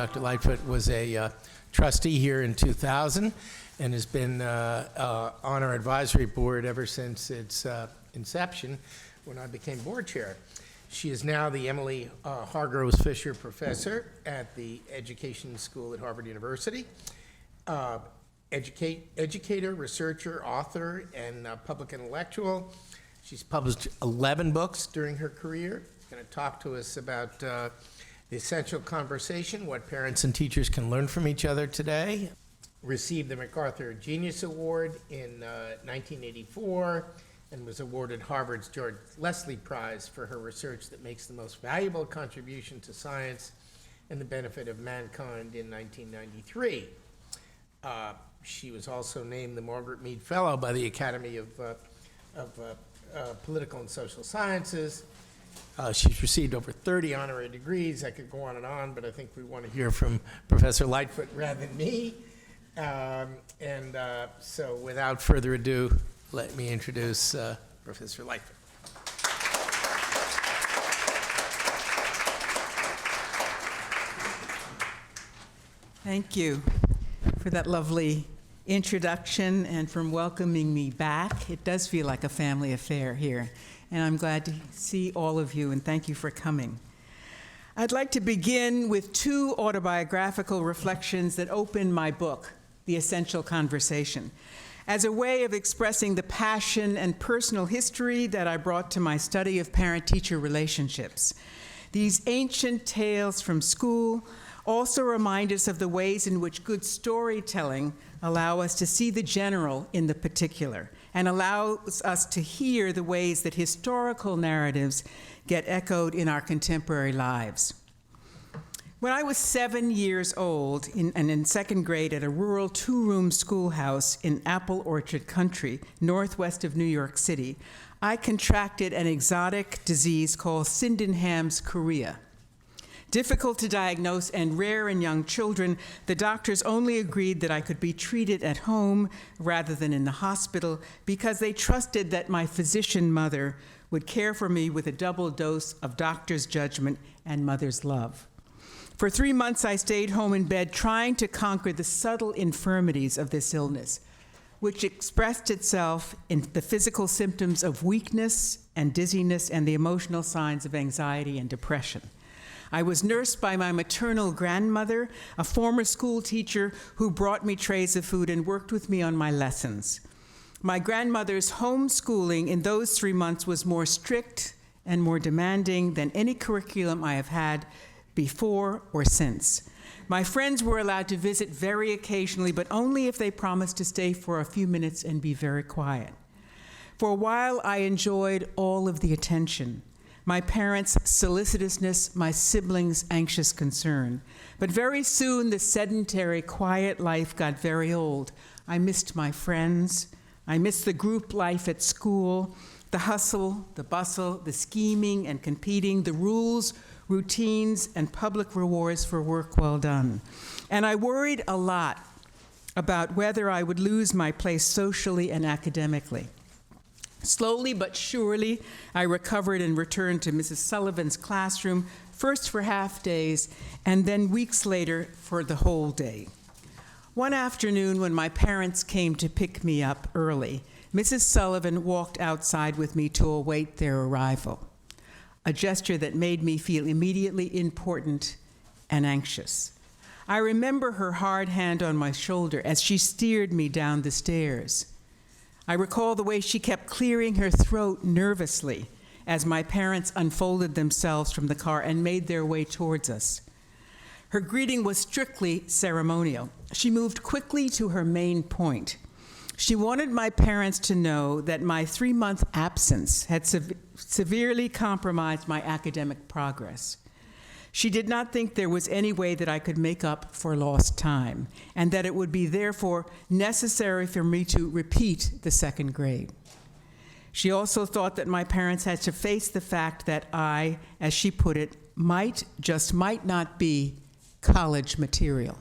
Dr. Lightfoot was a trustee here in 2000 and has been on our advisory board ever since its inception when I became board chair. She is now the Emily Hargroves Fisher Professor at the Education School at Harvard University. Educator, researcher, author, and public intellectual. She's published 11 books during her career. She's going to talk to us about the essential conversation, what parents and teachers can learn from each other today. Received the MacArthur Genius Award in 1984 and was awarded Harvard's George Leslie Prize for her research that makes the most valuable contribution to science and the benefit of mankind in 1993. She was also named the Margaret Mead Fellow by the Academy of Political and Social Sciences. She's received over 30 honorary degrees. I could go on, but I think we want to hear from Professor Lightfoot rather than me. So without further ado, let me introduce Professor Lightfoot. Thank you for that lovely introduction and for welcoming me back. It does feel like a family affair here, and I'm glad to see all of you, and thank you for coming. I'd like to begin with two autobiographical reflections that open my book, The Essential Conversation, as a way of expressing the passion and personal history that I brought to my study of parent-teacher relationships. These ancient tales from school also remind us of the ways in which good storytelling allow us to see the general in the particular and allows us to hear the ways that historical narratives get echoed in our contemporary lives. When I was 7 years old and in second grade at a rural two-room schoolhouse in Apple Orchard Country, northwest of New York City, I contracted an exotic disease called Sydenham's chorea. Difficult to diagnose and rare in young children, the doctors only agreed that I could be treated at home rather than in the hospital because they trusted that my physician mother would care for me with a double dose of doctor's judgment and mother's love. For 3 months, I stayed home in bed trying to conquer the subtle infirmities of this illness, which expressed itself in the physical symptoms of weakness and dizziness and the emotional signs of anxiety and depression. I was nursed by my maternal grandmother, a former school teacher who brought me trays of food and worked with me on my lessons. My grandmother's homeschooling in those 3 months was more strict and more demanding than any curriculum I have had before or since. My friends were allowed to visit very occasionally, but only if they promised to stay for a few minutes and be very quiet. For a while, I enjoyed all of the attention. My parents' solicitousness, my siblings' anxious concern. But very soon, the sedentary, quiet life got very old. I missed my friends. I missed the group life at school, the hustle, the bustle, the scheming and competing, the rules, routines, and public rewards for work well done. And I worried a lot about whether I would lose my place socially and academically. Slowly but surely, I recovered and returned to Mrs. Sullivan's classroom, first for half days, and then weeks later for the whole day. One afternoon, when my parents came to pick me up early, Mrs. Sullivan walked outside with me to await their arrival, a gesture that made me feel immediately important and anxious. I remember her hard hand on my shoulder as she steered me down the stairs. I recall the way she kept clearing her throat nervously as my parents unfolded themselves from the car and made their way towards us. Her greeting was strictly ceremonial. She moved quickly to her main point. She wanted my parents to know that my 3-month absence had severely compromised my academic progress. She did not think there was any way that I could make up for lost time, and that it would be therefore necessary for me to repeat the second grade. She also thought that my parents had to face the fact that I, as she put it, might not be college material.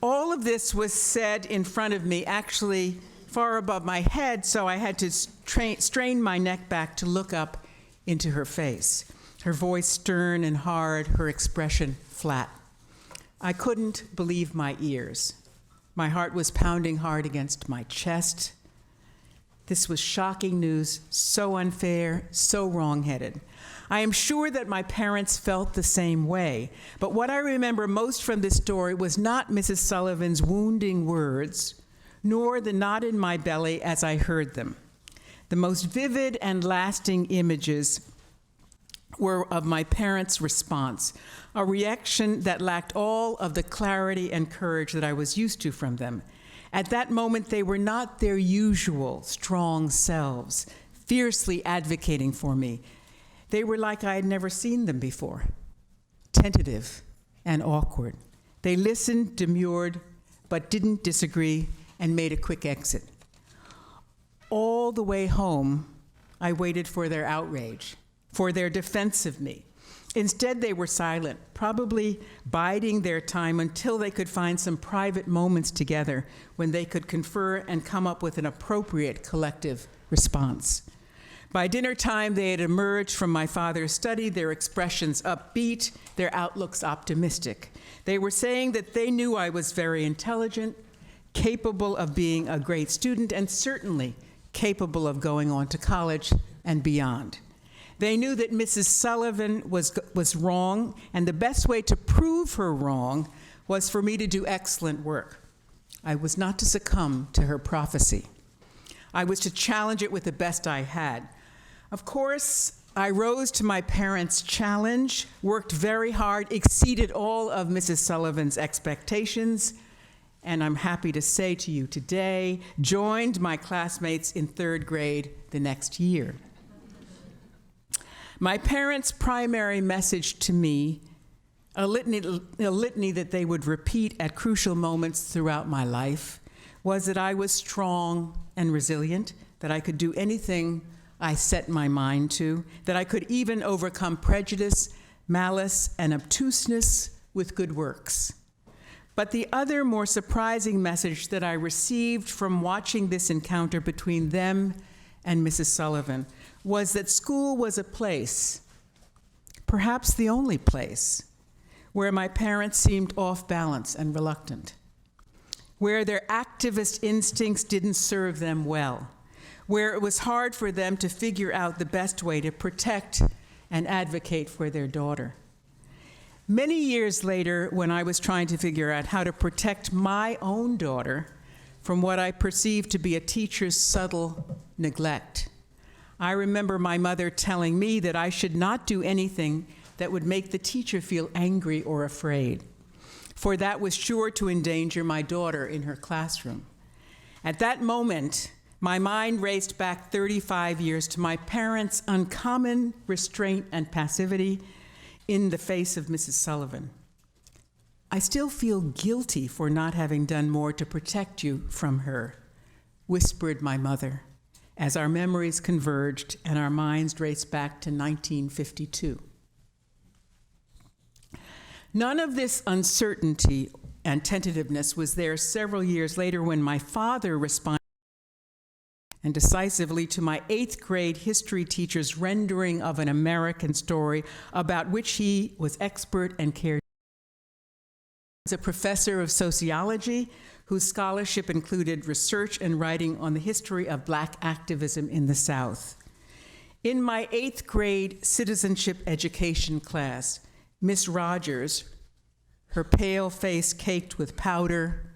All of this was said in front of me, actually far above my head, so I had to strain my neck back to look up into her face. Her voice stern and hard, her expression flat I couldn't believe my ears. My heart was pounding hard against my chest. This was shocking news, so unfair, so wrong-headed. I am sure that my parents felt the same way, but what I remember most from this story was not Mrs. Sullivan's wounding words, nor the knot in my belly as I heard them. The most vivid and lasting images were of my parents' response, a reaction that lacked all of the clarity and courage that I was used to from them. At that moment, they were not their usual strong selves, fiercely advocating for me. They were like I had never seen them before, tentative and awkward. They listened, demurred, but didn't disagree, and made a quick exit. All the way home, I waited for their outrage, for their defense of me. Instead, they were silent, probably biding their time until they could find some private moments together when they could confer and come up with an appropriate collective response. By dinner time, they had emerged from my father's study, their expressions upbeat, their outlooks optimistic. They were saying that they knew I was very intelligent, capable of being a great student, and certainly capable of going on to college and beyond. They knew that Mrs. Sullivan was wrong, and the best way to prove her wrong was for me to do excellent work. I was not to succumb to her prophecy. I was to challenge it with the best I had. Of course, I rose to my parents' challenge, worked very hard, exceeded all of Mrs. Sullivan's expectations, and I'm happy to say to you today, joined my classmates in third grade the next year. My parents' primary message to me, a litany that they would repeat at crucial moments throughout my life, was that I was strong and resilient, that I could do anything I set my mind to, that I could even overcome prejudice, malice, and obtuseness with good works. But the other more surprising message that I received from watching this encounter between them and Mrs. Sullivan was that school was a place, perhaps the only place, where my parents seemed off balance and reluctant, where their activist instincts didn't serve them well, where it was hard for them to figure out the best way to protect and advocate for their daughter. Many years later, when I was trying to figure out how to protect my own daughter from what I perceived to be a teacher's subtle neglect, I remember my mother telling me that I should not do anything that would make the teacher feel angry or afraid, for that was sure to endanger my daughter in her classroom. At that moment, my mind raced back 35 years to my parents' uncommon restraint and passivity in the face of Mrs. Sullivan. I still feel guilty for not having done more to protect you from her, whispered my mother, as our memories converged and our minds raced back to 1952. None of this uncertainty and tentativeness was there several years later when my father responded and decisively to my 8th grade history teacher's rendering of an American story about which he was expert and cared. He was a professor of sociology whose scholarship included research and writing on the history of Black activism in the South. In my 8th grade citizenship education class, Miss Rogers, her pale face caked with powder,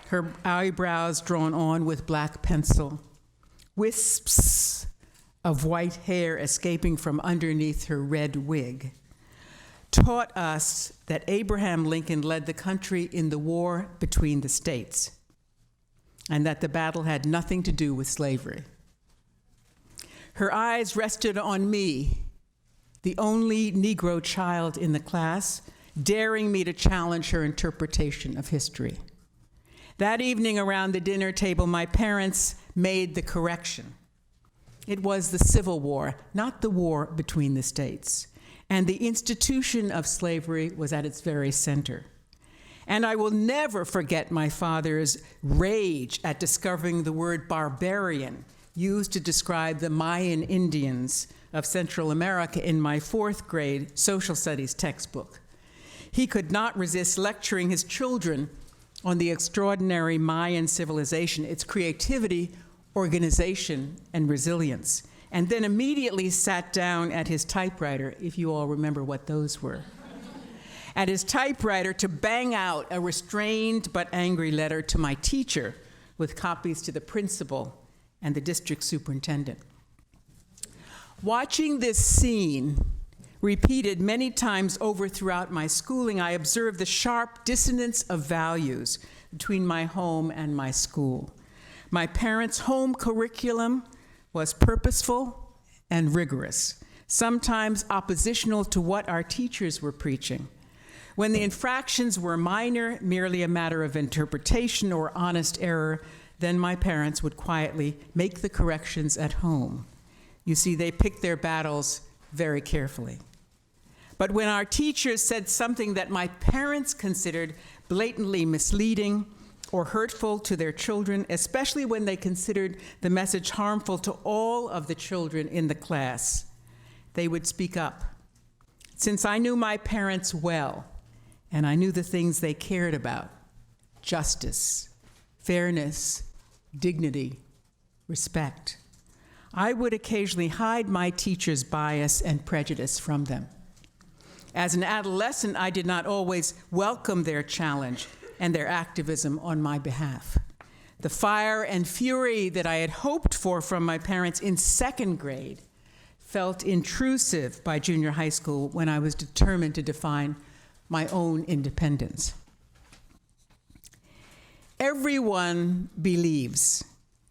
her eyebrows drawn on with black pencil, wisps of white hair escaping from underneath her red wig, taught us that Abraham Lincoln led the country in the war between the states, and that the battle had nothing to do with slavery. Her eyes rested on me, the only Negro child in the class, daring me to challenge her interpretation of history. That evening around the dinner table, my parents made the correction. It was the Civil War, not the war between the states. And the institution of slavery was at its very center. And I will never forget my father's rage at discovering the word barbarian used to describe the Mayan Indians of Central America in my 4th grade social studies textbook. he could not resist lecturing his children on the extraordinary Mayan civilization, its creativity, organization, and resilience, and then immediately sat down at his typewriter, if you all remember what those were, at his typewriter to bang out a restrained but angry letter to my teacher with copies to the principal and the district superintendent. Watching this scene repeated many times over throughout my schooling, I observed the sharp dissonance of values between my home and my school. My parents' home curriculum was purposeful and rigorous, sometimes oppositional to what our teachers were preaching. When the infractions were minor, merely a matter of interpretation or honest error, then my parents would quietly make the corrections at home. You see, they picked their battles very carefully. But when our teachers said something that my parents considered blatantly misleading or hurtful to their children, especially when they considered the message harmful to all of the children in the class, they would speak up. Since I knew my parents well, and I knew the things they cared about: justice, fairness, dignity, respect, I would occasionally hide my teachers' bias and prejudice from them. As an adolescent, I did not always welcome their challenge and their activism on my behalf. The fire and fury that I had hoped for from my parents in second grade felt intrusive by junior high school when I was determined to define my own independence. Everyone believes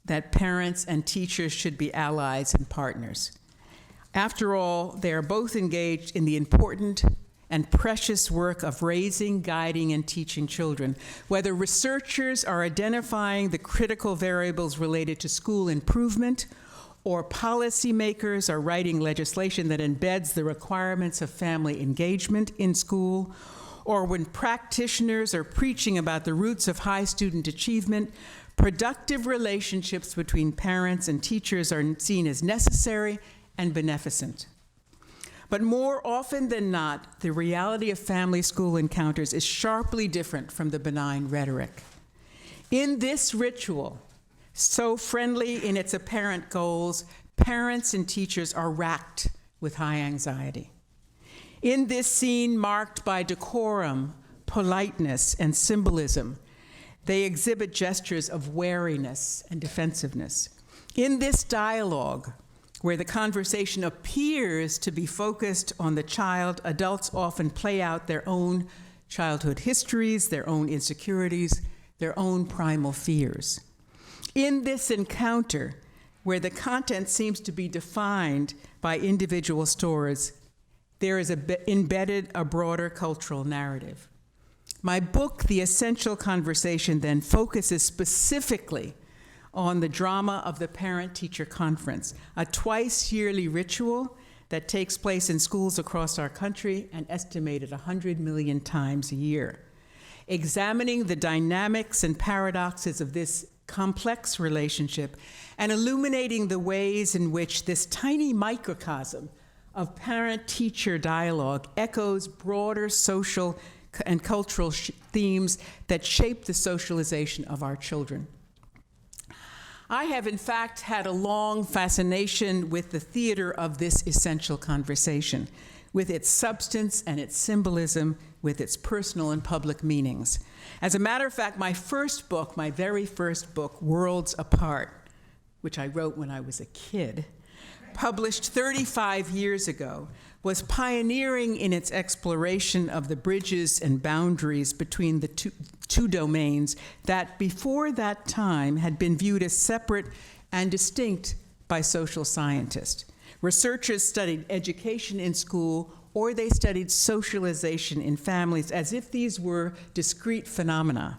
that parents and teachers should be allies and partners. After all, they are both engaged in the important and precious work of raising, guiding, and teaching children. Whether researchers are identifying the critical variables related to school improvement, or policymakers are writing legislation that embeds the requirements of family engagement in school, or when practitioners are preaching about the roots of high student achievement, productive relationships between parents and teachers are seen as necessary and beneficent. But more often than not, the reality of family-school encounters is sharply different from the benign rhetoric. In this ritual, so friendly in its apparent goals, parents and teachers are racked with high anxiety. In this scene marked by decorum, politeness, and symbolism, they exhibit gestures of wariness and defensiveness. In this dialogue, where the conversation appears to be focused on the child, adults often play out their own childhood histories, their own insecurities, their own primal fears. In this encounter, where the content seems to be defined by individual stories, there is embedded a broader cultural narrative. My book, The Essential Conversation, then focuses specifically on the drama of the Parent-Teacher Conference, a twice-yearly ritual that takes place in schools across our country and estimated 100 million times a year. Examining the dynamics and paradoxes of this complex relationship and illuminating the ways in which this tiny microcosm of parent-teacher dialogue echoes broader social and cultural themes that shape the socialization of our children. I have, in fact, had a long fascination with the theater of this essential conversation, with its substance and its symbolism, with its personal and public meanings. As a matter of fact, my very first book, Worlds Apart, which I wrote when I was a kid, published 35 years ago, was pioneering in its exploration of the bridges and boundaries between the two domains that before that time had been viewed as separate and distinct by social scientists. Researchers studied education in school, or they studied socialization in families as if these were discrete phenomena.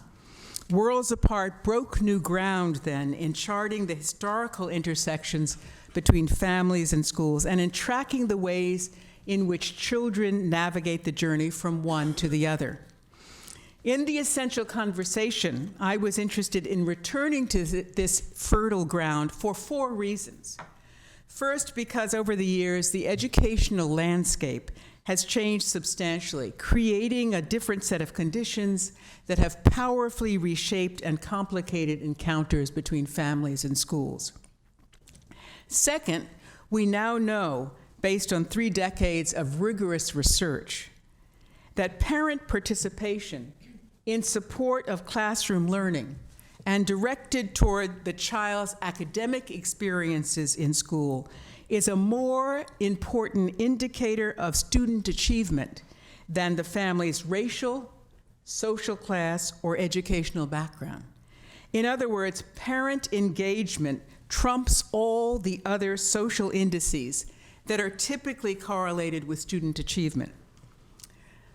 Worlds Apart broke new ground then in charting the historical intersections between families and schools and in tracking the ways in which children navigate the journey from one to the other. In The Essential Conversation, I was interested in returning to this fertile ground for 4 reasons. First, because over the years, the educational landscape has changed substantially, creating a different set of conditions that have powerfully reshaped and complicated encounters between families and schools. Second, we now know, based on 3 decades of rigorous research, that parent participation in support of classroom learning and directed toward the child's academic experiences in school is a more important indicator of student achievement than the family's racial, social class, or educational background. In other words, parent engagement trumps all the other social indices that are typically correlated with student achievement.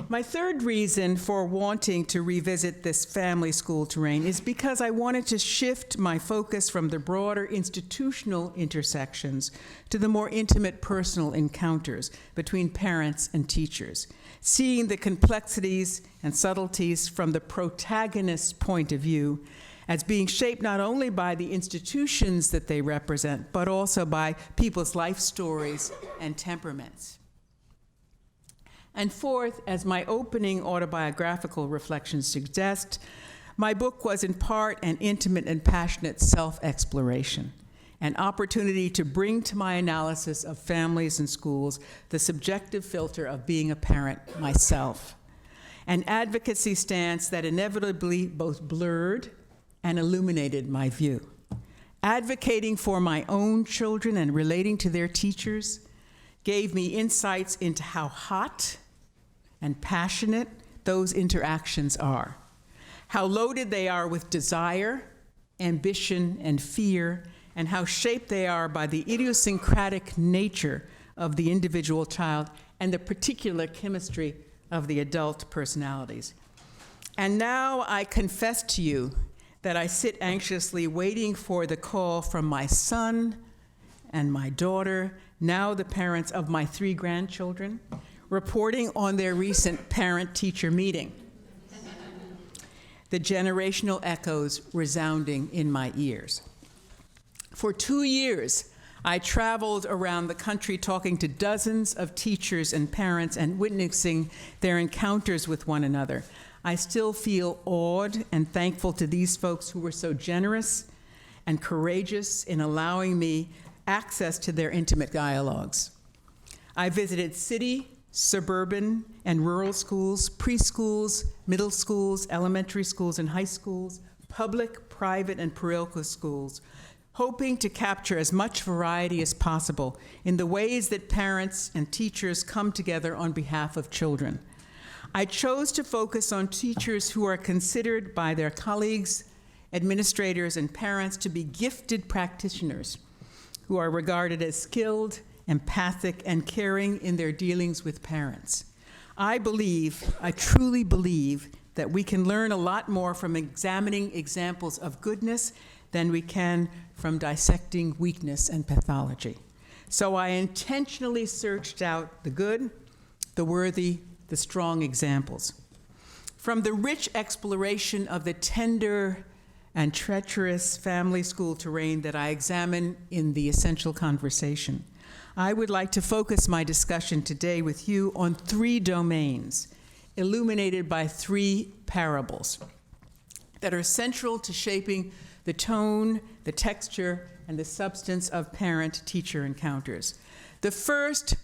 My third reason for wanting to revisit this family school terrain is because I wanted to shift my focus from the broader institutional intersections to the more intimate personal encounters between parents and teachers, seeing the complexities and subtleties from the protagonist's point of view as being shaped not only by the institutions that they represent, but also by people's life stories and temperaments. And fourth, as my opening autobiographical reflections suggest, my book was in part an intimate and passionate self-exploration, an opportunity to bring to my analysis of families and schools the subjective filter of being a parent myself, an advocacy stance that inevitably both blurred and illuminated my view. Advocating for my own children and relating to their teachers gave me insights into how hot and passionate those interactions are, how loaded they are with desire, ambition, and fear, and how shaped they are by the idiosyncratic nature of the individual child and the particular chemistry of the adult personalities. And now I confess to you that I sit anxiously waiting for the call from my son and my daughter, now the parents of my 3 grandchildren, reporting on their recent parent-teacher meeting. The generational echoes resounding in my ears. For 2 years, I traveled around the country talking to dozens of teachers and parents and witnessing their encounters with one another. I still feel awed and thankful to these folks who were so generous and courageous in allowing me access to their intimate dialogues. I visited city, suburban, and rural schools, preschools, middle schools, elementary schools, and high schools, public, private, and parochial schools, hoping to capture as much variety as possible in the ways that parents and teachers come together on behalf of children. I chose to focus on teachers who are considered by their colleagues, administrators, and parents to be gifted practitioners who are regarded as skilled, empathic, and caring in their dealings with parents. I truly believe, that we can learn a lot more from examining examples of goodness than we can from dissecting weakness and pathology. So I intentionally searched out the good, the worthy, the strong examples. From the rich exploration of the tender and treacherous family school terrain that I examine in the Essential Conversation, I would like to focus my discussion today with you on 3 domains, illuminated by 3 parables that are central to shaping the tone, the texture, and the substance of parent-teacher encounters. The first,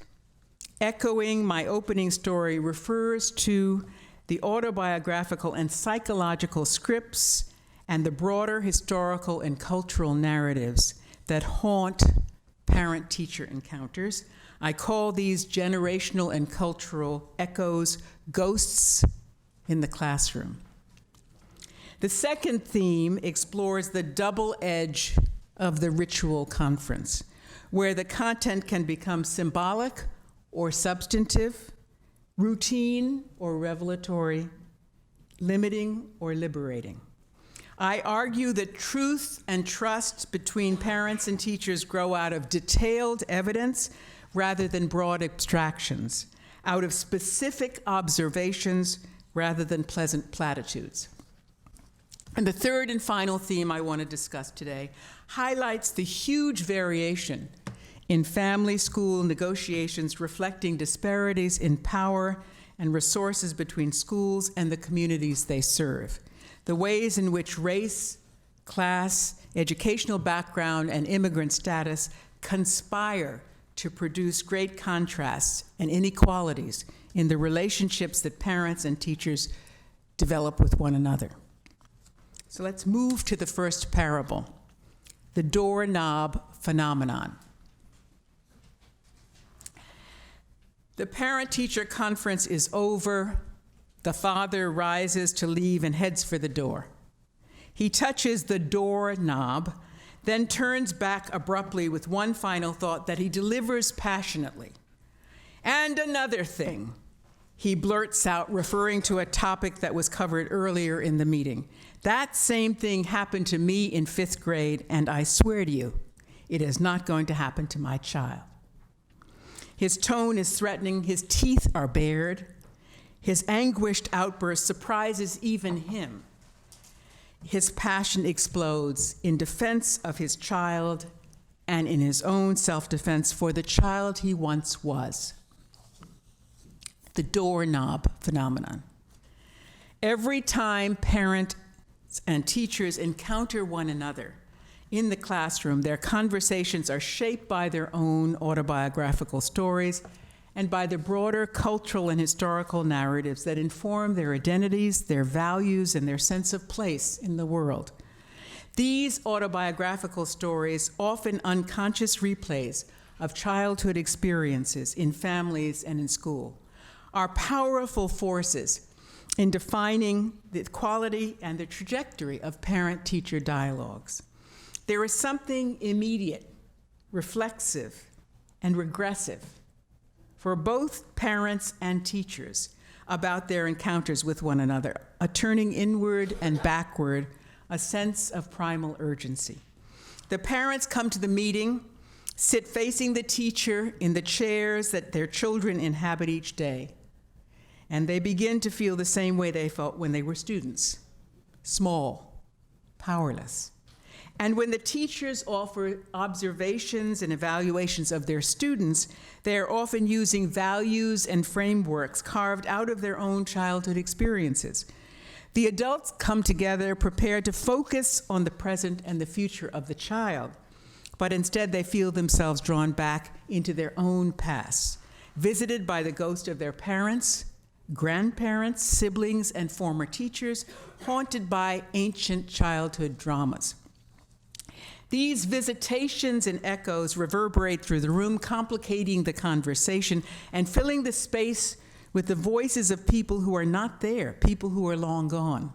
echoing my opening story, refers to the autobiographical and psychological scripts and the broader historical and cultural narratives that haunt parent-teacher encounters. I call these generational and cultural echoes ghosts in the classroom. The second theme explores the double edge of the ritual conference, where the content can become symbolic or substantive, routine or revelatory, limiting or liberating. I argue that truth and trust between parents and teachers grow out of detailed evidence rather than broad abstractions, out of specific observations rather than pleasant platitudes. And the third and final theme I want to discuss today highlights the huge variation in family-school negotiations reflecting disparities in power and resources between schools and the communities they serve. The ways in which race, class, educational background, and immigrant status conspire to produce great contrasts and inequalities in the relationships that parents and teachers develop with one another. So let's move to the first parable, the doorknob phenomenon. The parent-teacher conference is over. The father rises to leave and heads for the door. He touches the doorknob, then turns back abruptly with one final thought that he delivers passionately. And another thing, he blurts out, referring to a topic that was covered earlier in the meeting. That same thing happened to me in 5th grade, and I swear to you, it is not going to happen to my child. His tone is threatening, his teeth are bared, his anguished outburst surprises even him. His passion explodes in defense of his child and in his own self-defense for the child he once was. The doorknob phenomenon. Every time parents and teachers encounter one another in the classroom, their conversations are shaped by their own autobiographical stories and by the broader cultural and historical narratives that inform their identities, their values, and their sense of place in the world. These autobiographical stories, often unconscious replays of childhood experiences in families and in school, are powerful forces in defining the quality and the trajectory of parent-teacher dialogues. There is something immediate, reflexive, and regressive for both parents and teachers about their encounters with one another, a turning inward and backward, a sense of primal urgency. The parents come to the meeting, sit facing the teacher in the chairs that their children inhabit each day, and they begin to feel the same way they felt when they were students, small, powerless. And when the teachers offer observations and evaluations of their students, they are often using values and frameworks carved out of their own childhood experiences. The adults come together prepared to focus on the present and the future of the child, but instead they feel themselves drawn back into their own past, visited by the ghost of their parents, grandparents, siblings, and former teachers, haunted by ancient childhood dramas. These visitations and echoes reverberate through the room, complicating the conversation and filling the space with the voices of people who are not there, people who are long gone.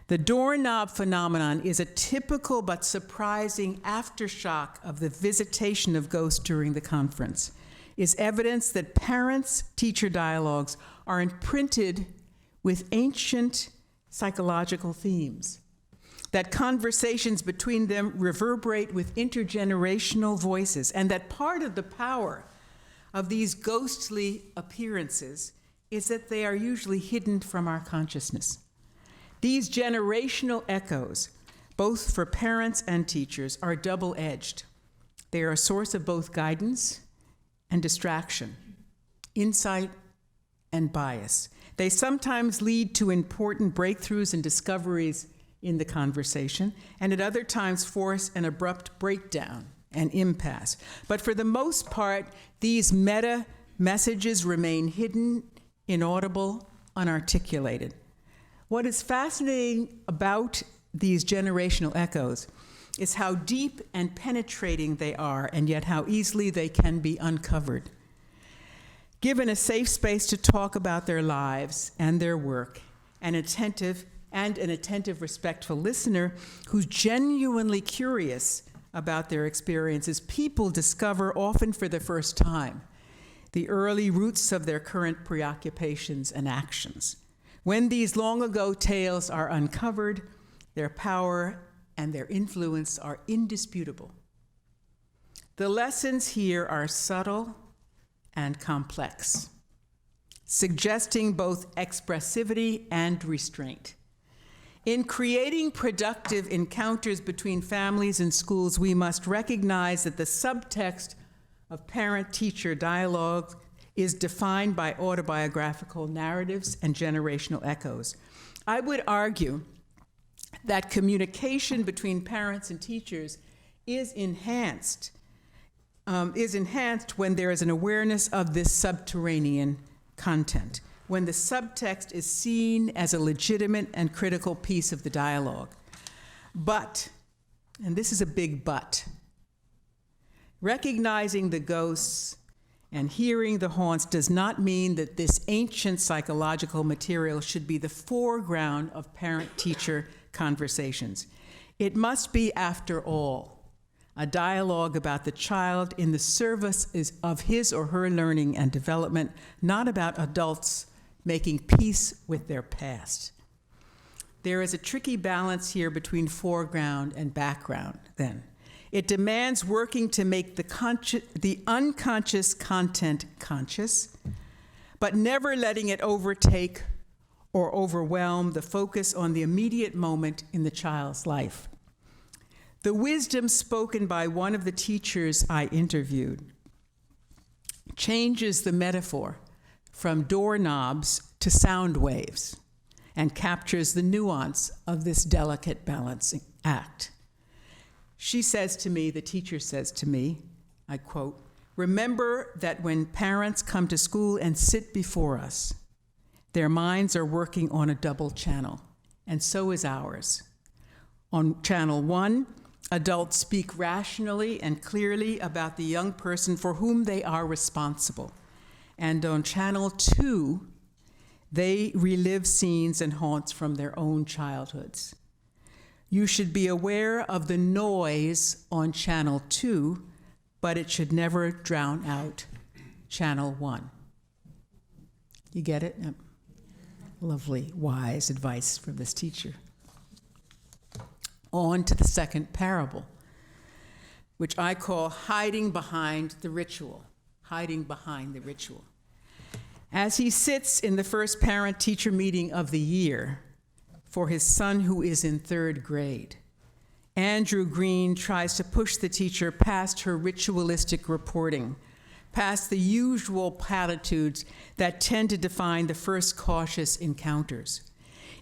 The doorknob phenomenon is a typical but surprising aftershock of the visitation of ghosts during the conference, is evidence that parents-teacher dialogues are imprinted with ancient psychological themes, that conversations between them reverberate with intergenerational voices, and that part of the power of these ghostly appearances is that they are usually hidden from our consciousness. These generational echoes, both for parents and teachers, are double-edged. They are a source of both guidance and distraction, insight and bias. They sometimes lead to important breakthroughs and discoveries in the conversation, and at other times force an abrupt breakdown and impasse. But for the most part, these meta messages remain hidden, inaudible, unarticulated. What is fascinating about these generational echoes is how deep and penetrating they are, and yet how easily they can be uncovered. Given a safe space to talk about their lives and their work, an attentive, respectful listener who's genuinely curious about their experiences, people discover, often for the first time, the early roots of their current preoccupations and actions. When these long-ago tales are uncovered, their power and their influence are indisputable. The lessons here are subtle and complex, suggesting both expressivity and restraint. In creating productive encounters between families and schools, we must recognize that the subtext of parent-teacher dialogue is defined by autobiographical narratives and generational echoes. I would argue that communication between parents and teachers is enhanced when there is an awareness of this subterranean content, when the subtext is seen as a legitimate and critical piece of the dialogue. But, and this is a big but, recognizing the ghosts and hearing the haunts does not mean that this ancient psychological material should be the foreground of parent-teacher conversations. It must be, after all, a dialogue about the child in the service of his or her learning and development, not about adults making peace with their past. There is a tricky balance here between foreground and background, then. It demands working to make the unconscious content conscious, but never letting it overtake or overwhelm the focus on the immediate moment in the child's life. The wisdom spoken by one of the teachers I interviewed changes the metaphor from doorknobs to sound waves and captures the nuance of this delicate balancing act. She says to me, the teacher says to me, I quote, "Remember that when parents come to school and sit before us, their minds are working on a double channel, and so is ours. On channel 1, adults speak rationally and clearly about the young person for whom they are responsible. And on channel 2, they relive scenes and haunts from their own childhoods. You should be aware of the noise on channel 2, but it should never drown out channel 1. You get it? Lovely, wise advice from this teacher. On to the second parable, which I call hiding behind the ritual. Hiding behind the ritual. As he sits in the first parent-teacher meeting of the year for his son who is in 3rd grade, Andrew Green tries to push the teacher past her ritualistic reporting, past the usual platitudes that tend to define the first cautious encounters.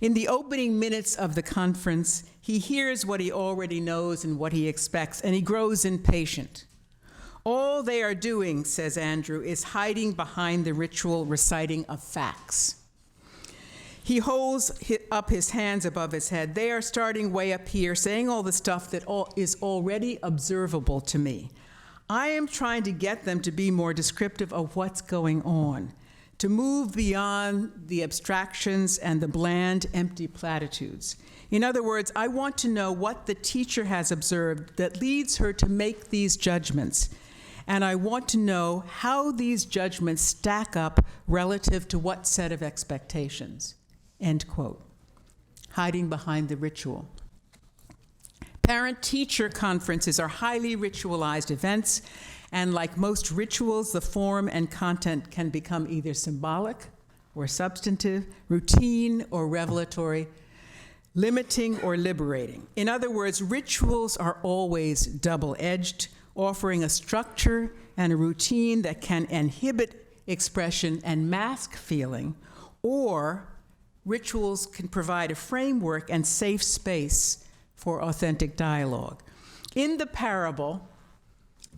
In the opening minutes of the conference, he hears what he already knows and what he expects, and he grows impatient. All they are doing, says Andrew, is hiding behind the ritual reciting of facts. He holds up his hands above his head. They are starting way up here, saying all the stuff that is already observable to me. I am trying to get them to be more descriptive of what's going on, to move beyond the abstractions and the bland, empty platitudes. In other words, I want to know what the teacher has observed that leads her to make these judgments. And I want to know how these judgments stack up relative to what set of expectations. End quote. Hiding behind the ritual. Parent-teacher conferences are highly ritualized events, and like most rituals, the form and content can become either symbolic or substantive, routine or revelatory, limiting or liberating. In other words, rituals are always double-edged, offering a structure and a routine that can inhibit expression and mask feeling, or rituals can provide a framework and safe space for authentic dialogue. In the parable,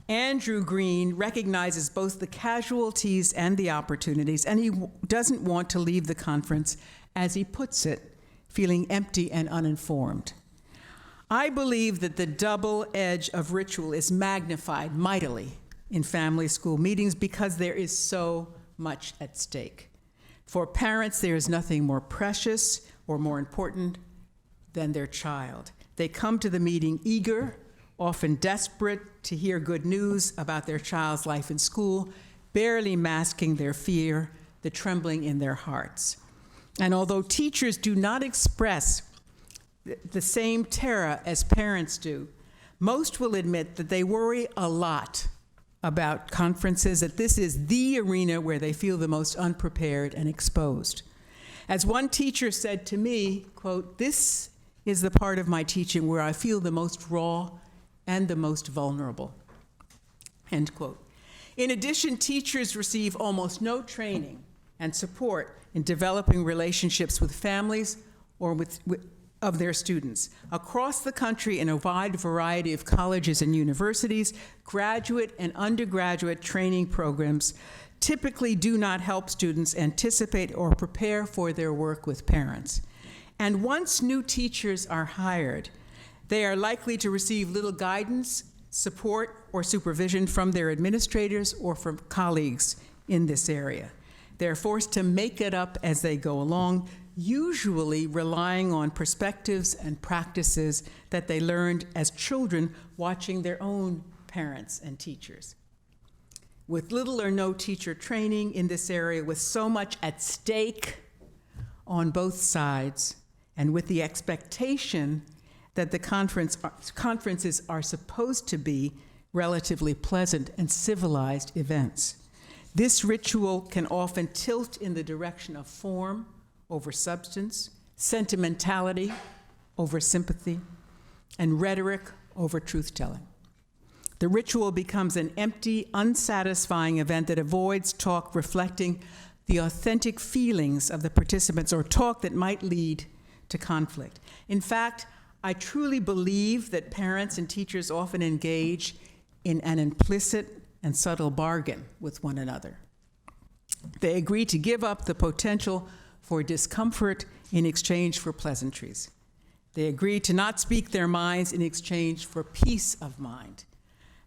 Andrew Green recognizes both the casualties and the opportunities, and he doesn't want to leave the conference, as he puts it, feeling empty and uninformed. I believe that the double edge of ritual is magnified mightily in family school meetings because there is so much at stake. For parents, there is nothing more precious or more important than their child. They come to the meeting eager, often desperate to hear good news about their child's life in school, barely masking their fear, the trembling in their hearts. And although teachers do not express the same terror as parents do, most will admit that they worry a lot about conferences, that this is the arena where they feel the most unprepared and exposed. As one teacher said to me, quote, "This is the part of my teaching where I feel the most raw and the most vulnerable," end quote. In addition, teachers receive almost no training and support in developing relationships with families or of their students. Across the country, in a wide variety of colleges and universities, graduate and undergraduate training programs typically do not help students anticipate or prepare for their work with parents. And once new teachers are hired, they are likely to receive little guidance, support, or supervision from their administrators or from colleagues in this area. They're forced to make it up as they go along, usually relying on perspectives and practices that they learned as children watching their own parents and teachers. With little or no teacher training in this area, with so much at stake on both sides, and with the expectation that the conferences are supposed to be relatively pleasant and civilized events, this ritual can often tilt in the direction of form over substance, sentimentality over sympathy, and rhetoric over truth-telling. The ritual becomes an empty, unsatisfying event that avoids talk reflecting the authentic feelings of the participants or talk that might lead to conflict. In fact, I truly believe that parents and teachers often engage in an implicit and subtle bargain with one another. They agree to give up the potential for discomfort in exchange for pleasantries. They agree to not speak their minds in exchange for peace of mind.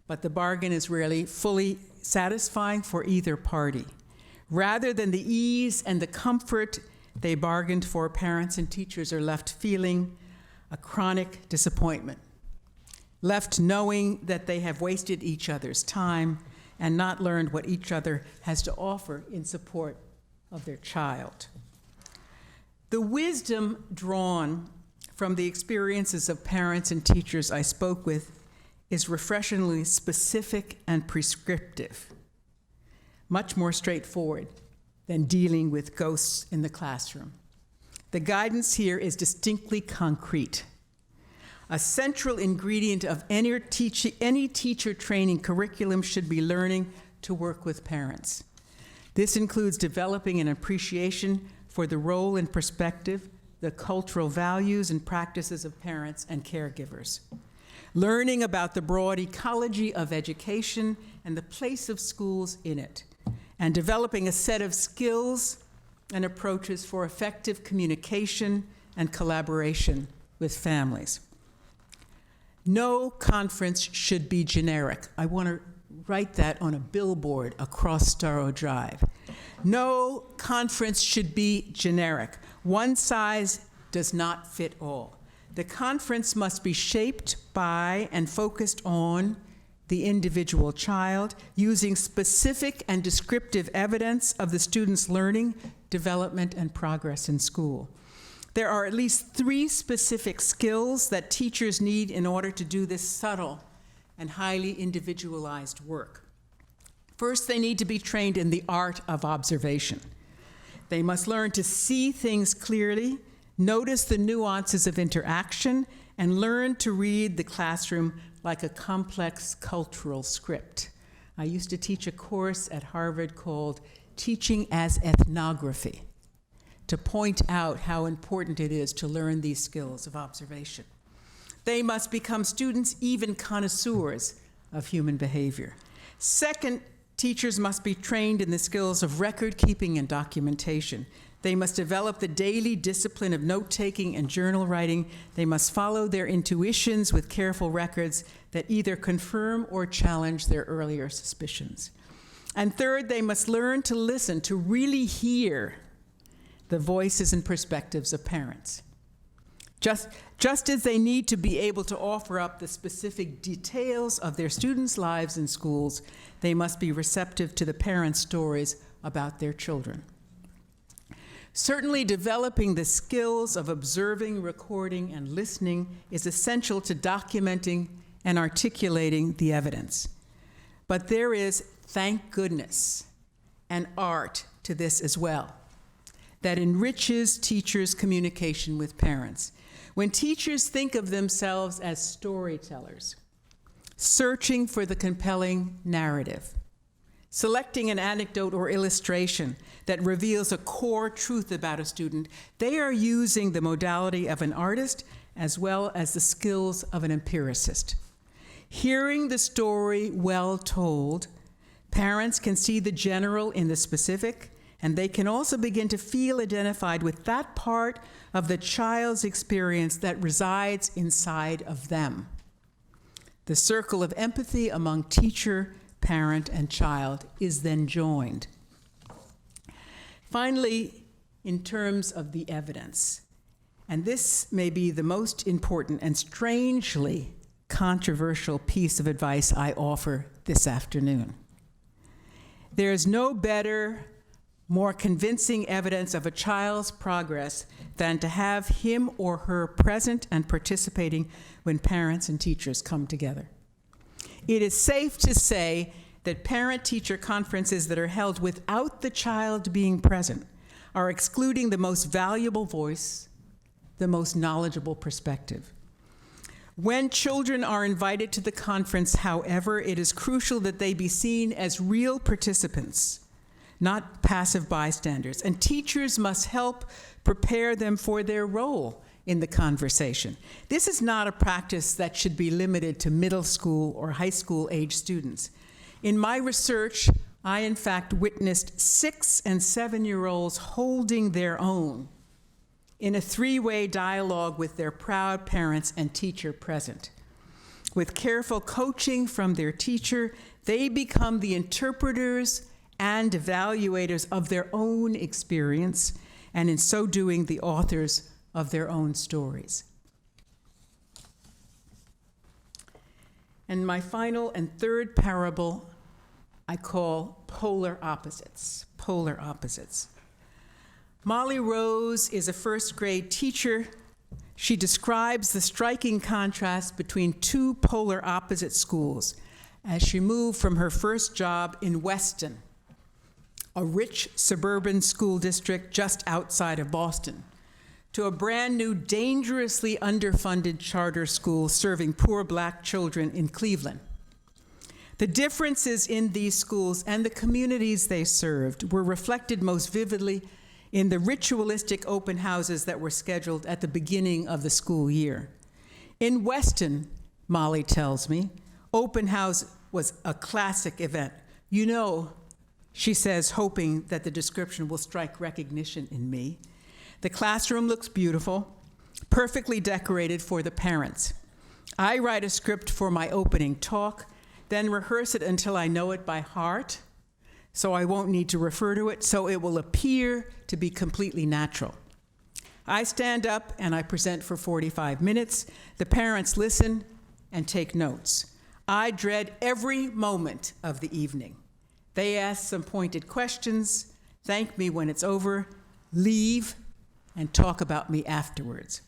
But the bargain is rarely fully satisfying for either party. Rather than the ease and the comfort they bargained for, parents and teachers are left feeling a chronic disappointment, left knowing that they have wasted each other's time and not learned what each other has to offer in support of their child. The wisdom drawn from the experiences of parents and teachers I spoke with is refreshingly specific and prescriptive, much more straightforward than dealing with ghosts in the classroom. The guidance here is distinctly concrete. A central ingredient of any teacher training curriculum should be learning to work with parents. This includes developing an appreciation for the role and perspective, the cultural values and practices of parents and caregivers. Learning about the broad ecology of education and the place of schools in it, and developing a set of skills and approaches for effective communication and collaboration with families. No conference should be generic. I want to write that on a billboard across Storrow Drive. No conference should be generic. One size does not fit all. The conference must be shaped by and focused on the individual child, using specific and descriptive evidence of the student's learning, development, and progress in school. There are at least 3 specific skills that teachers need in order to do this subtle and highly individualized work. First, they need to be trained in the art of observation. They must learn to see things clearly, notice the nuances of interaction, and learn to read the classroom like a complex cultural script. I used to teach a course at Harvard called Teaching as Ethnography, to point out how important it is to learn these skills of observation. They must become students, even connoisseurs of human behavior. Second, teachers must be trained in the skills of record keeping and documentation. They must develop the daily discipline of note-taking and journal writing. They must follow their intuitions with careful records that either confirm or challenge their earlier suspicions. And third, they must learn to listen, to really hear the voices and perspectives of parents. Just as they need to be able to offer up the specific details of their students' lives in schools, they must be receptive to the parents' stories about their children. Certainly, developing the skills of observing, recording, and listening is essential to documenting and articulating the evidence. But there is, thank goodness, an art to this as well that enriches teachers' communication with parents. When teachers think of themselves as storytellers, searching for the compelling narrative, selecting an anecdote or illustration that reveals a core truth about a student, they are using the modality of an artist as well as the skills of an empiricist. Hearing the story well told, parents can see the general in the specific, and they can also begin to feel identified with that part of the child's experience that resides inside of them. The circle of empathy among teacher, parent, and child is then joined. Finally, in terms of the evidence, and this may be the most important and strangely controversial piece of advice I offer this afternoon. There is no better, more convincing evidence of a child's progress than to have him or her present and participating when parents and teachers come together. It is safe to say that parent-teacher conferences that are held without the child being present are excluding the most valuable voice, the most knowledgeable perspective. When children are invited to the conference, however, it is crucial that they be seen as real participants, not passive bystanders, and teachers must help prepare them for their role in the conversation. This is not a practice that should be limited to middle school or high school age students. In my research, I in fact witnessed 6 and 7-year-olds holding their own in a 3-way dialogue with their proud parents and teacher present. With careful coaching from their teacher, they become the interpreters and evaluators of their own experience, and in so doing, the authors of their own stories. And my final and third parable I call polar opposites. Polar opposites. Molly Rose is a first-grade teacher. She describes the striking contrast between two polar opposite schools as she moved from her first job in Weston, a rich suburban school district just outside of Boston, to a brand new, dangerously underfunded charter school serving poor Black children in Cleveland. The differences in these schools and the communities they served were reflected most vividly in the ritualistic open houses that were scheduled at the beginning of the school year. In Weston, Molly tells me, open house was a classic event. You know, she says, hoping that the description will strike recognition in me. The classroom looks beautiful, perfectly decorated for the parents. I write a script for my opening talk, then rehearse it until I know it by heart, so I won't need to refer to it, so it will appear to be completely natural. I stand up and I present for 45 minutes. The parents listen and take notes. I dread every moment of the evening. They ask some pointed questions, thank me when it's over, leave, and talk about me afterwards.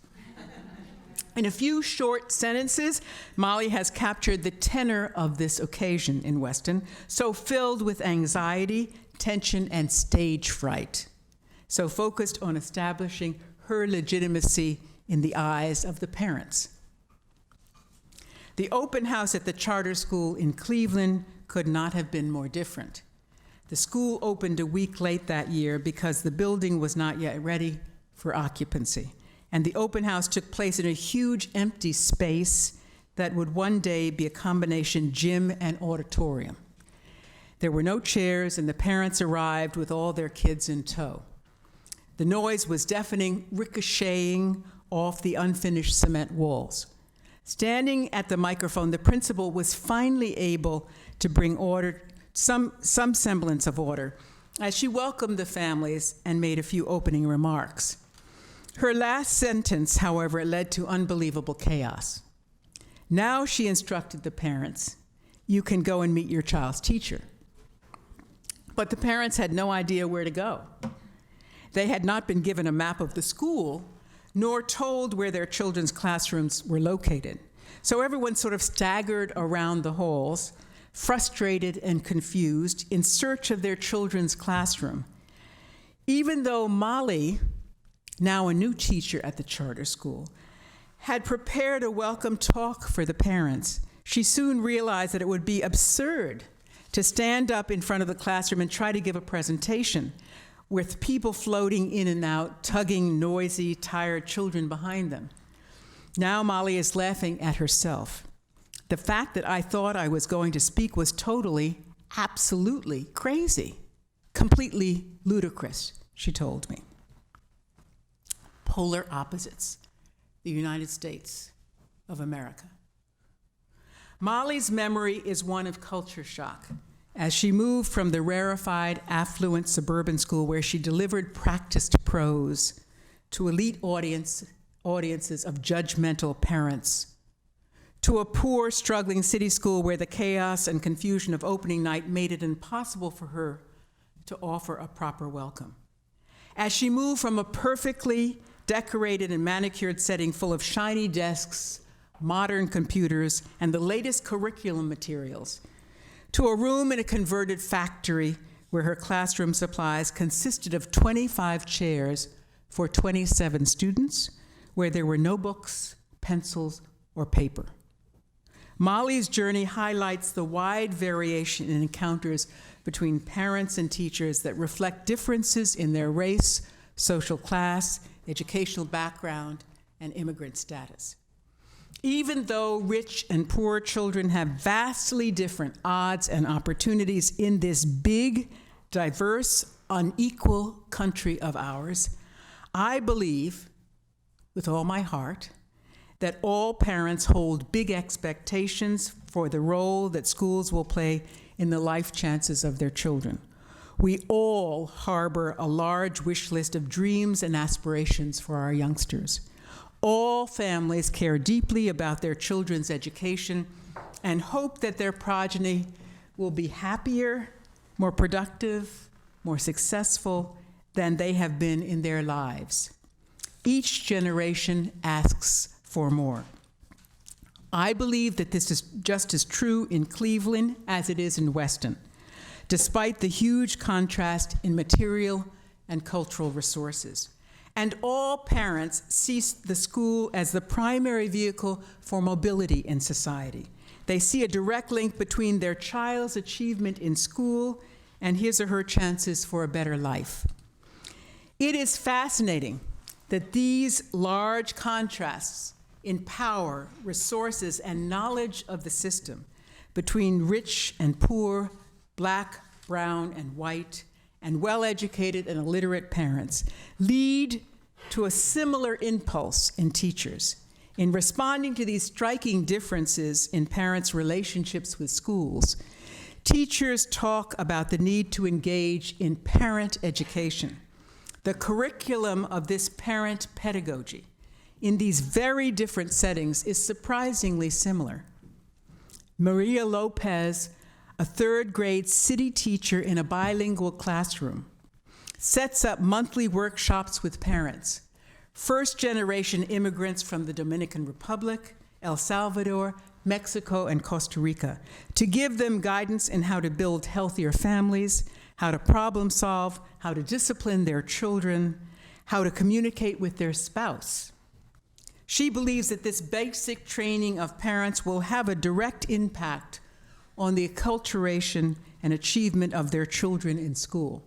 In a few short sentences, Molly has captured the tenor of this occasion in Weston, so filled with anxiety, tension, and stage fright, so focused on establishing her legitimacy in the eyes of the parents. The open house at the charter school in Cleveland could not have been more different. The school opened a week late that year because the building was not yet ready for occupancy. And the open house took place in a huge empty space that would one day be a combination gym and auditorium. There were no chairs, and the parents arrived with all their kids in tow. The noise was deafening, ricocheting off the unfinished cement walls. Standing at the microphone, the principal was finally able to bring order, some semblance of order, as she welcomed the families and made a few opening remarks. Her last sentence, however, led to unbelievable chaos. Now, she instructed the parents, you can go and meet your child's teacher. But the parents had no idea where to go. They had not been given a map of the school, nor told where their children's classrooms were located. So everyone sort of staggered around the halls, frustrated and confused, in search of their children's classroom. Even though Molly, now a new teacher at the charter school, had prepared a welcome talk for the parents, she soon realized that it would be absurd to stand up in front of the classroom and try to give a presentation with people floating in and out, tugging noisy, tired children behind them. Now Molly is laughing at herself. The fact that I thought I was going to speak was totally, absolutely crazy, completely ludicrous, she told me. Polar opposites, the United States of America. Molly's memory is one of culture shock as she moved from the rarefied, affluent suburban school where she delivered practiced prose to elite audiences of judgmental parents, to a poor, struggling city school where the chaos and confusion of opening night made it impossible for her to offer a proper welcome. As she moved from a perfectly decorated and manicured setting full of shiny desks, modern computers, and the latest curriculum materials, to a room in a converted factory where her classroom supplies consisted of 25 chairs for 27 students, where there were no books, pencils, or paper. Molly's journey highlights the wide variation in encounters between parents and teachers that reflect differences in their race, social class, educational background, and immigrant status. Even though rich and poor children have vastly different odds and opportunities in this big, diverse, unequal country of ours, I believe, with all my heart, that all parents hold big expectations for the role that schools will play in the life chances of their children. We all harbor a large wish list of dreams and aspirations for our youngsters. All families care deeply about their children's education and hope that their progeny will be happier, more productive, more successful than they have been in their lives. Each generation asks for more. I believe that this is just as true in Cleveland as it is in Weston, despite the huge contrast in material and cultural resources. And all parents see the school as the primary vehicle for mobility in society. They see a direct link between their child's achievement in school and his or her chances for a better life. It is fascinating that these large contrasts in power, resources, and knowledge of the system between rich and poor, black, brown, and white, and well-educated and illiterate parents lead to a similar impulse in teachers. In responding to these striking differences in parents' relationships with schools, teachers talk about the need to engage in parent education. The curriculum of this parent pedagogy in these very different settings is surprisingly similar. Maria Lopez, a third grade city teacher in a bilingual classroom, sets up monthly workshops with parents, first-generation immigrants from the Dominican Republic, El Salvador, Mexico, and Costa Rica, to give them guidance in how to build healthier families, how to problem solve, how to discipline their children, how to communicate with their spouse. She believes that this basic training of parents will have a direct impact on the acculturation and achievement of their children in school.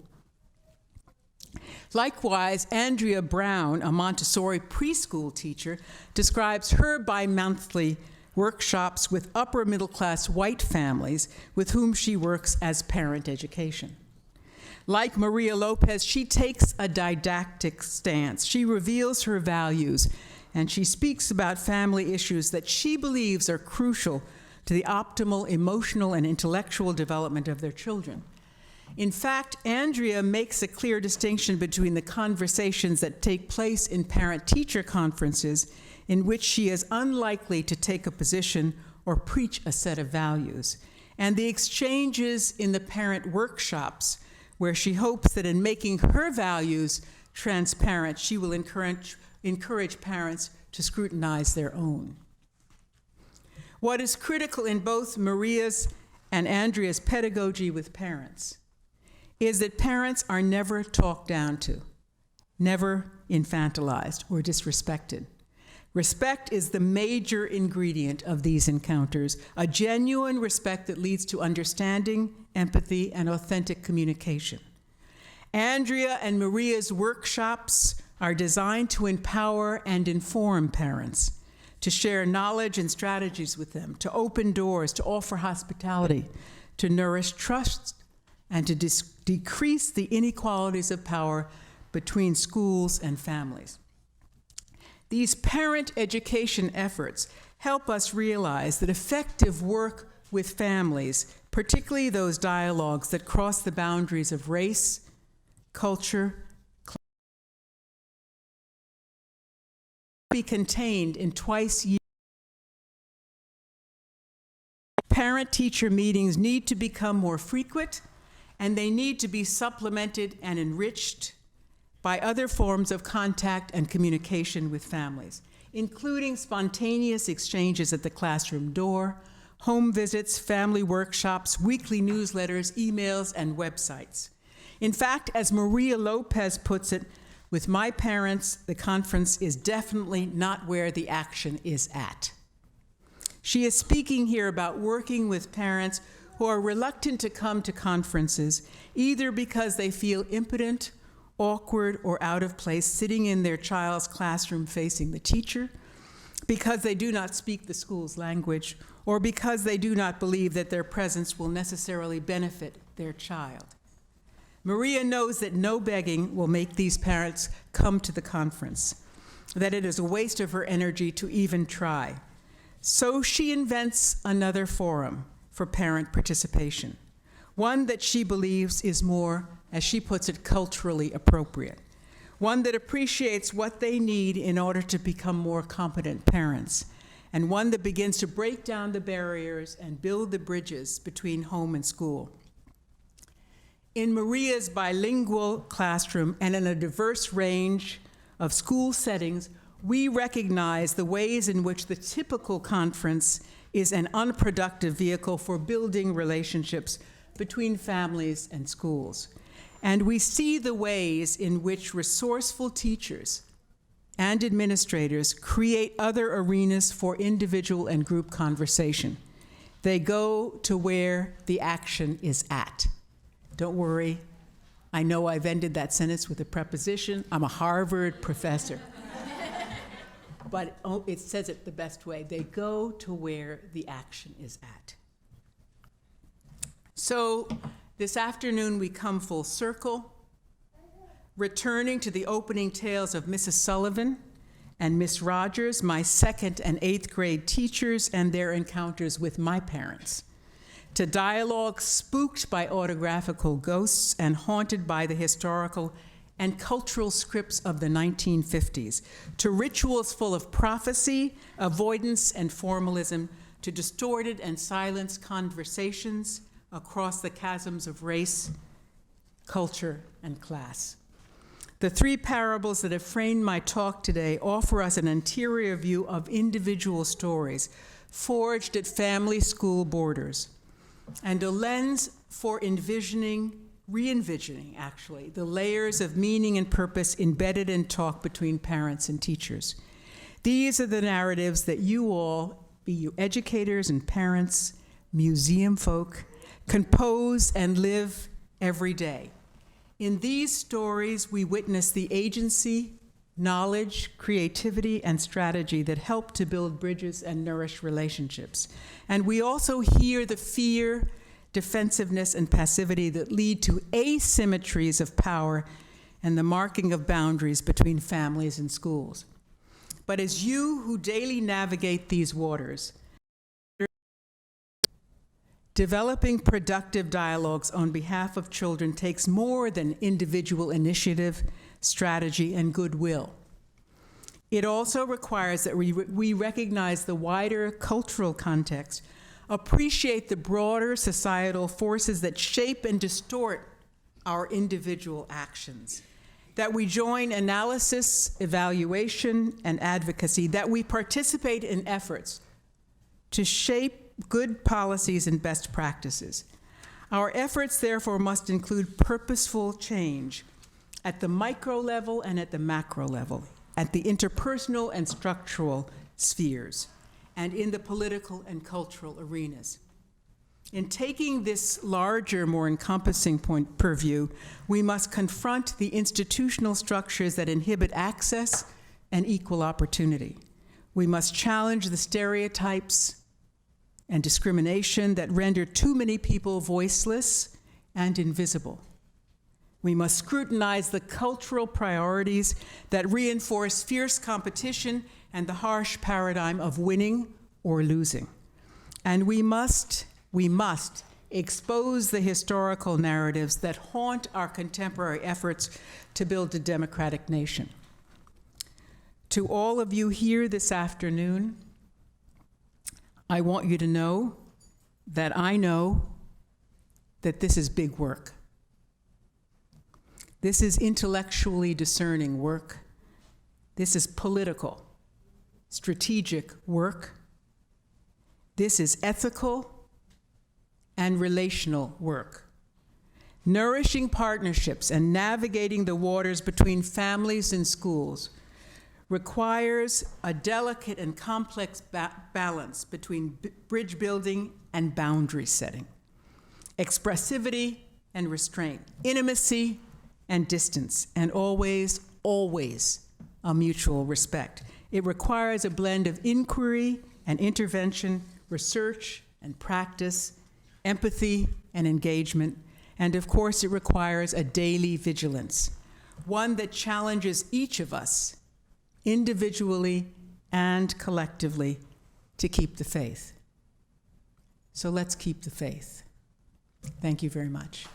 Likewise, Andrea Brown, a Montessori preschool teacher, describes her bi-monthly workshops with upper-middle-class white families with whom she works as parent education. Like Maria Lopez, she takes a didactic stance. She reveals her values, and she speaks about family issues that she believes are crucial to the optimal emotional and intellectual development of their children. In fact, Andrea makes a clear distinction between the conversations that take place in parent-teacher conferences, in which she is unlikely to take a position or preach a set of values, and the exchanges in the parent workshops, where she hopes that in making her values transparent, she will encourage parents to scrutinize their own. What is critical in both Maria's and Andrea's pedagogy with parents is that parents are never talked down to, never infantilized or disrespected. Respect is the major ingredient of these encounters, a genuine respect that leads to understanding, empathy, and authentic communication. Andrea and Maria's workshops are designed to empower and inform parents, to share knowledge and strategies with them, to open doors, to offer hospitality, to nourish trust, and to decrease the inequalities of power between schools and families. These parent education efforts help us realize that effective work with families, particularly those dialogues that cross the boundaries of race, culture, class, be contained in twice yearly. Parent-teacher meetings need to become more frequent, and they need to be supplemented and enriched by other forms of contact and communication with families, including spontaneous exchanges at the classroom door, home visits, family workshops, weekly newsletters, emails, and websites. In fact, as Maria Lopez puts it, with my parents, the conference is definitely not where the action is at. She is speaking here about working with parents who are reluctant to come to conferences, either because they feel impotent, awkward, or out of place sitting in their child's classroom facing the teacher, because they do not speak the school's language, or because they do not believe that their presence will necessarily benefit their child. Maria knows that no begging will make these parents come to the conference, that it is a waste of her energy to even try. So she invents another forum for parent participation, one that she believes is more, as she puts it, culturally appropriate, one that appreciates what they need in order to become more competent parents, and one that begins to break down the barriers and build the bridges between home and school. In Maria's bilingual classroom and in a diverse range of school settings, we recognize the ways in which the typical conference is an unproductive vehicle for building relationships between families and schools. And we see the ways in which resourceful teachers and administrators create other arenas for individual and group conversation. They go to where the action is at. Don't worry, I know I've ended that sentence with a preposition. I'm a Harvard professor. But it says it the best way. They go to where the action is at. So this afternoon we come full circle, returning to the opening tales of Mrs. Sullivan and Miss Rogers, my 2nd and 8th grade teachers, and their encounters with my parents, to dialogue spooked by autographical ghosts and haunted by the historical and cultural scripts of the 1950s, to rituals full of prophecy, avoidance, and formalism, to distorted and silenced conversations across the chasms of race, culture, and class. The 3 parables that have framed my talk today offer us an interior view of individual stories forged at family school borders, and a lens for re-envisioning, actually, the layers of meaning and purpose embedded in talk between parents and teachers. These are the narratives that you all, be you educators and parents, museum folk, compose and live every day. In these stories, we witness the agency, knowledge, creativity, and strategy that help to build bridges and nourish relationships. And we also hear the fear, defensiveness, and passivity that lead to asymmetries of power and the marking of boundaries between families and schools. But as you who daily navigate these waters, developing productive dialogues on behalf of children takes more than individual initiative, strategy, and goodwill. It also requires that we recognize the wider cultural context, appreciate the broader societal forces that shape and distort our individual actions, that we join analysis, evaluation, and advocacy, that we participate in efforts to shape good policies and best practices. Our efforts, therefore, must include purposeful change at the micro level and at the macro level. at the interpersonal and structural spheres, and in the political and cultural arenas. In taking this larger, more encompassing purview, we must confront the institutional structures that inhibit access and equal opportunity. We must challenge the stereotypes and discrimination that render too many people voiceless and invisible. We must scrutinize the cultural priorities that reinforce fierce competition and the harsh paradigm of winning or losing. And we must expose the historical narratives that haunt our contemporary efforts to build a democratic nation. To all of you here this afternoon, I want you to know that I know that this is big work. This is intellectually discerning work. This is political, strategic work. This is ethical and relational work. Nourishing partnerships and navigating the waters between families and schools requires a delicate and complex balance between bridge building and boundary setting, expressivity and restraint, intimacy and distance, and always, always a mutual respect. It requires a blend of inquiry and intervention, research and practice, empathy and engagement, and of course it requires a daily vigilance, one that challenges each of us individually and collectively to keep the faith. So let's keep the faith. Thank you very much.